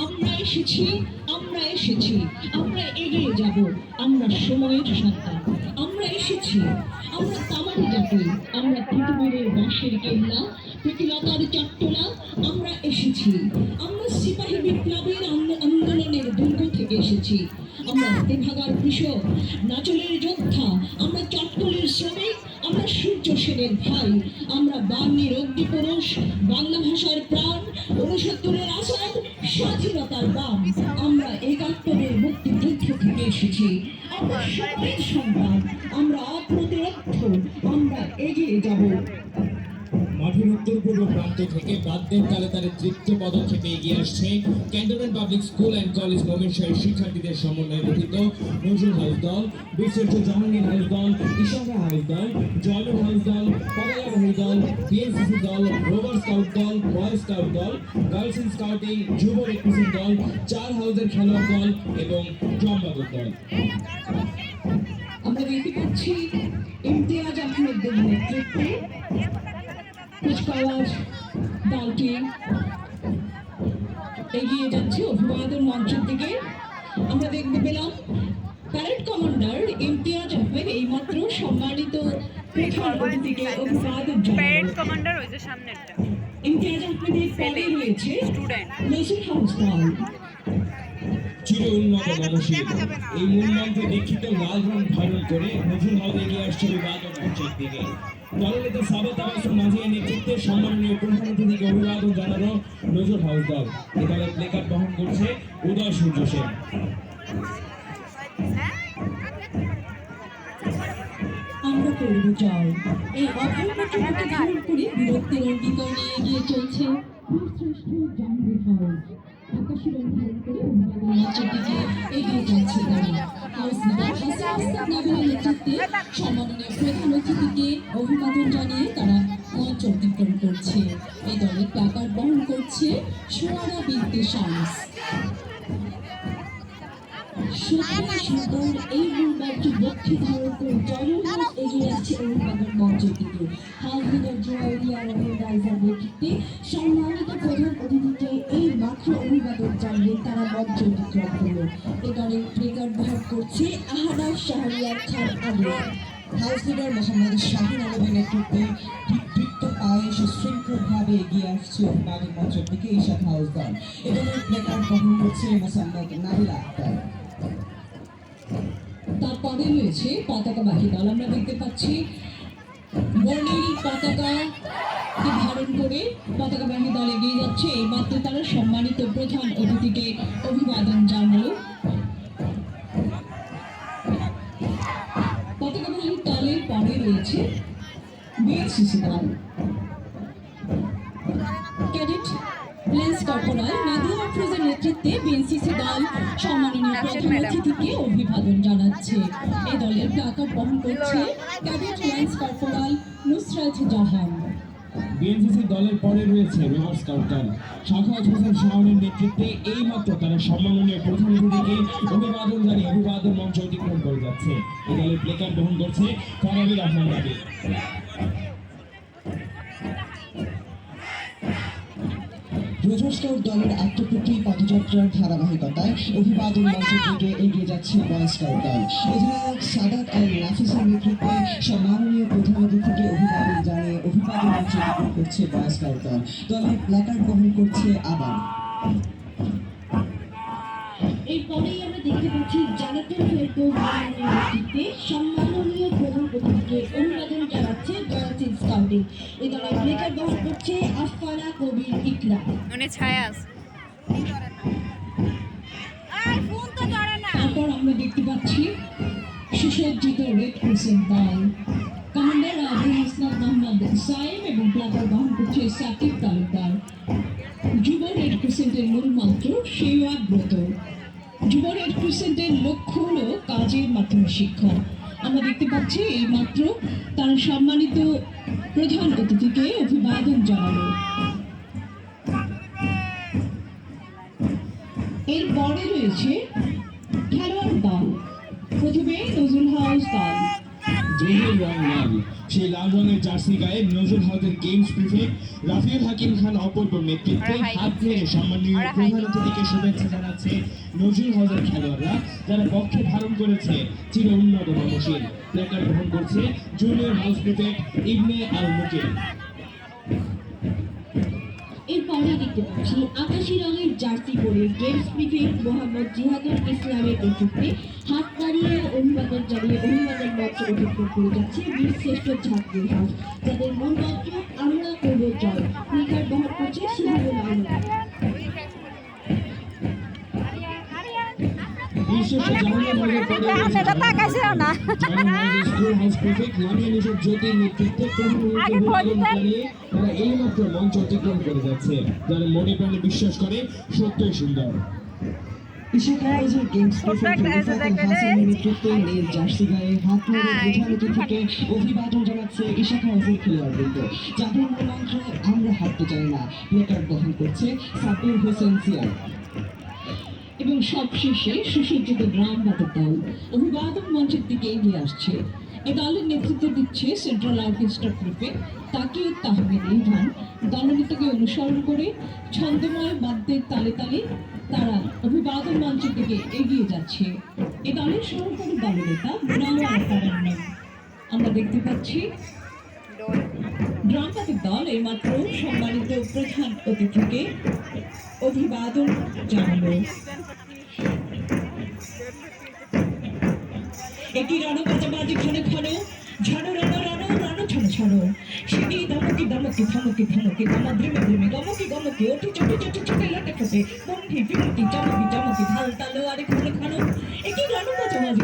আমরা এসেছি, আমরা এসেছি, আমরা এগিয়ে যাব, আমরা সময়ের সন্তান। আমরা এসেছি, আমরা তামারি জাতি, আমরা পৃথিবীর বাঁশের কেল্লা, প্রতিলতার চট্টলা। আমরা এসেছি, আমরা সিপাহী বিপ্লবের আন্দোলনের দুর্গ থেকে এসেছি। আমরা তেভাগার কৃষক, নাচলের যোদ্ধা, আমরা চট্টলের শ্রমিক, আমরা সূর্য সেনের ভাই, আমরা বাঙালির অগ্নিপুরুষ, বাংলা ভাষার প্রাণ, ৬৯-এর আসাদ, স্বাধীনতার বাম। আমরা ৭১-এর মুক্তিযুদ্ধ থেকে এসেছি। আমরা সময়ের সন্তান, আমরা অপ্রতিরোধ্য, আমরা এগিয়ে যাব। মাঠের উত্তর পূর্ব প্রান্ত থেকে বাদ্যের তালে তালে তৃতীয় পদক্ষেপে এগিয়ে আসছে cantonment public school and college মোমেন্টসের শিক্ষার্থীদের সমন্বয়ে গঠিত নজরুল হাউস দল, বিশ্বর্য জাহাঙ্গীর হাউস দল, ইশাকা হাউস দল, জয়নুল হাউস দল, পদায়াবাহী দল, বিএনসিসি দল, রোভার স্কাউট দল, বয় স্কাউট দল, গার্লস ইন স্কাউটিং, যুব রেড ক্রিসেন্ট দল, চার হাউসের খেলোয়াড় দল এবং ড্রামবাদক দল। আমরা দেখতে পাচ্ছি ইমতিয়াজ আহমেদের নেতৃত্বে কুচকাওয়াজ দলটি এগিয়ে যাচ্ছে অভিবাদন মঞ্চের দিকে। আমরা দেখতে পেলাম প্যারেড কমান্ডার ইমতিয়াজ আহমেদ এইমাত্র সম্মানিত প্রধান অতিথিকে অভিবাদন জানালেন। ইমতিয়াজ আহমেদের পরে রয়েছে নজরুল হাউস দল। চির উন্নত মানসিক এই মূলমন্ত্রে দীক্ষিত লাল রং ধারণ করে নজরুল হাউস এগিয়ে আসছে অভিবাদন মঞ্চের দিকে। দলনেতা সাবেত আবাসের মাঝিয়া নেতৃত্বে সম্মাননীয় প্রধান অতিথিকে অভিবাদন জানানো নজরুল হাউস দল। এ দলের প্লেকার্ড বহন করছে উদয় সূর্য সেন। আমরা করব জয়, এই অভয়পত্রকে ধারণ করে বীরত্বের অঙ্গীকার নিয়ে এগিয়ে চলছে বীরশ্রেষ্ঠ জাহাঙ্গীর হাউস। আকাশী রং ধারণ করে অভিবাদন মঞ্চের দিকে এগিয়ে যাচ্ছে তারা। হাউস লিডার হাসান আহমেদ নাবিলের নেতৃত্বে সম্মাননীয় প্রধান অতিথিকে অভিবাদন জানিয়ে তারা মঞ্চ অতিক্রম করছে। এই দলের প্ল্যাকার্ড বহন করছে সোয়ারা বিনতে শামস। সত্যি সুন্দর এই মূলমন্ত্র লক্ষ্যে ধারণ করে জয়নুল হাউস এগিয়ে আসছে অভিবাদন মঞ্চের দিকে। হাউস লিডার জোয়ারিয়া রাইজার নেতৃত্বে সম্মানিত প্রধান অতিথিকে এই মাত্র অভিবাদন জানিয়ে তারা মঞ্চ অতিক্রম করল। এ দলের প্লেকার্ড বহন করছে আহানা শাহরিয়ার খান আলী। হাউস লিডার মোহাম্মদ শাহিন আলমের নেতৃত্বে দীপ্ত পায়ে সুশৃঙ্খলভাবে এগিয়ে আসছে অভিবাদন মঞ্চের দিকে ইশাক হাউস দল। এ দলের প্লেকার্ড বহন করছে মোসাম্মদ নাবিলা আক্তার। তারপরে রয়েছে পতাকাবাহী দল। আমরা দেখতে পাচ্ছি বর্ণিল পতাকা ধারণ করে পতাকাবাহী দল এগিয়ে যাচ্ছে। এইমাত্র তারা সম্মানিত প্রধান অতিথিকে অভিবাদন জানালো। পতাকাবাহী দলের পরে রয়েছে বিএনসিসি দল। ক্যাডেট লেন্স কর্পোরাল নাদিয়া আফরোজের নেতৃত্বে বিএনসিসি দল সম্মাননীয় প্রধান অতিথিকে অভিবাদন জানাচ্ছে। এই দলের প্ল্যাকার্ড বহন করছে cadet lens corporal Nusrat Jahan. BNCC দলের পরে রয়েছে রোভার স্কাউট দল। সাখাওয়াত হোসেন শাওনের নেতৃত্বে এই মাত্র তারা সম্মাননীয় প্রধান অতিথিকে অভিবাদন জানিয়ে অভিবাদন মঞ্চ অতিক্রম করে যাচ্ছে। এই দলের প্লেকার্ড বহন করছে ফারাবির রহমান আলী। রোভার স্কাউট দলের আত্মপ্রতি পদযাত্রার ধারাবাহিকতায় অভিবাদন মঞ্চের দিকে এগিয়ে যাচ্ছে বয় স্কাউট দল। অধিনায়ক সাদাত আল নাফিসের নেতৃত্বে সম্মাননীয় প্রধান অতিথিকে অভিবাদন জানিয়ে অভিবাদন মঞ্চ অতিক্রম করছে বয় স্কাউট দল। দলের প্ল্যাকার্ড বহন করছে আবার। এরপরেই আমরা দেখতে পাচ্ছি জানাতুল ফেরদৌস নেতৃত্বে সম্মাননীয় প্রধান অতিথিকে অভিবাদন জানাচ্ছে গার্লস ইন স্কাউটিং। এই দলের প্লেকার্ড বহন করছে আফফানা কবির ইকরা। তারপর আমরা দেখতে পাচ্ছি সুসজ্জিত রেড ক্রিসেন্ট দল। কমান্ডার আবুল হাসনাত মোহাম্মদ সাইম এবং প্ল্যাকার্ড বহন করছে সাকিব তালুকদার। যুব রেড ক্রিসেন্টের মূল মন্ত্র সেবা ব্রত। যুব রেড ক্রিসেন্টের লক্ষ্য হল কাজের মাধ্যমে শিক্ষা। আমরা দেখতে পাচ্ছি এই মাত্র তারা সম্মানিত প্রধান অতিথিকে অভিবাদন জানালো। এরপরে রয়েছে খেলোয়াড় দল। প্রথমে নজরুল হাউস দল। জহির রং লাল, সেই লাল রঙের জার্সি গায়ে নজরুল হাউসের গেমস প্রিফেক্ট রাফিউল হাকিম খান অপূর্ব নেতৃত্বে হাত ধরে সম্মানীয় প্রধান অতিথিকে শুভেচ্ছা জানাচ্ছে নজরুল হাউসের খেলোয়াড়রা, যারা পক্ষে ধারণ করেছে চির উন্নত মানসিক প্ল্যাকার্ড গ্রহণ করছে জুনিয়র হাউস প্রিফেক্ট ইবনে আল মুকিম। এরপরে দেখতে পাচ্ছি আকাশি রঙের জার্সি পরে গেমস প্রিফেক্ট মোহাম্মদ জিহাদুল ইসলামের নেতৃত্বে হাত নাড়িয়ে অভিবাদন জানিয়ে অভিবাদন মঞ্চ অতিক্রম করে যাচ্ছে বীরশ্রেষ্ঠ ছাত্রী হাউস, যাদের মূল মন্ত্র আমরা করব জয়। প্ল্যাকার্ড বহন করছে সুহাবুল আলম। বিশেষ জাহাঙ্গীরনগর পদে এটা তাকাইছেও না। Jahangirnagar school house prefect Lamia নিশার জ্যোতির নেতৃত্বে আগে প্রধান বলতেন। জানিয়ে তারা এইমাত্র মঞ্চ অতিক্রম করে যাচ্ছে, যারা মনে প্রাণে বিশ্বাস করে সত্যই সুন্দর। ইশাকা হাউসের গেমস প্রিফেক্ট রিফাতুল হাসানের নেতৃত্বে নীল জার্সি গায়ে হাত নেড়ে প্রধান অতিথি থেকে অভিবাদন জানাচ্ছে ইশাকা হাউসের খেলোয়াড়বৃন্দ, যাদের মূল মন্ত্র আমরা হারতে চাই না। প্লেকার্ড বহন করছে সাব্বির হোসেন সিয়ার। এবং সবশেষে সুসজ্জিত গ্রাম বাদক দল অভিবাদন মঞ্চের দিকে এগিয়ে আসছে। এ দলের নেতৃত্ব দিচ্ছে central orchestra prefect Takiur Tahmid Evan. দলনেতাকে অনুসরণ করে ছন্দময় বাদ্যের তালে তালে তারা অভিবাদন মঞ্চের দিকে এগিয়ে যাচ্ছে। এ দলের সহকারী দলনেতা নাওয়ার তারান্নম। আমরা দেখতে পাচ্ছি গ্রাম বাদক দল এইমাত্র সম্মানিত প্রধান অতিথিকে অভিবাদন জানালো। একটি রণবাজাবাজি ক্ষণে ক্ষণে ঝাড়ো রানো রানো রানো ছানো ছানো সিঁড়ি দমকি দমকি ধমকি ধমকি দমা ধ্রিমে ধ্রিমে গমকি গমকি ওঠি চটি চটি চটে লাটে ঠোঁটে বন্ধি বিমতি চমকি চমকি ঢাল তালো আরে ক্ষণে ক্ষণ একটি রণবাজাবাজি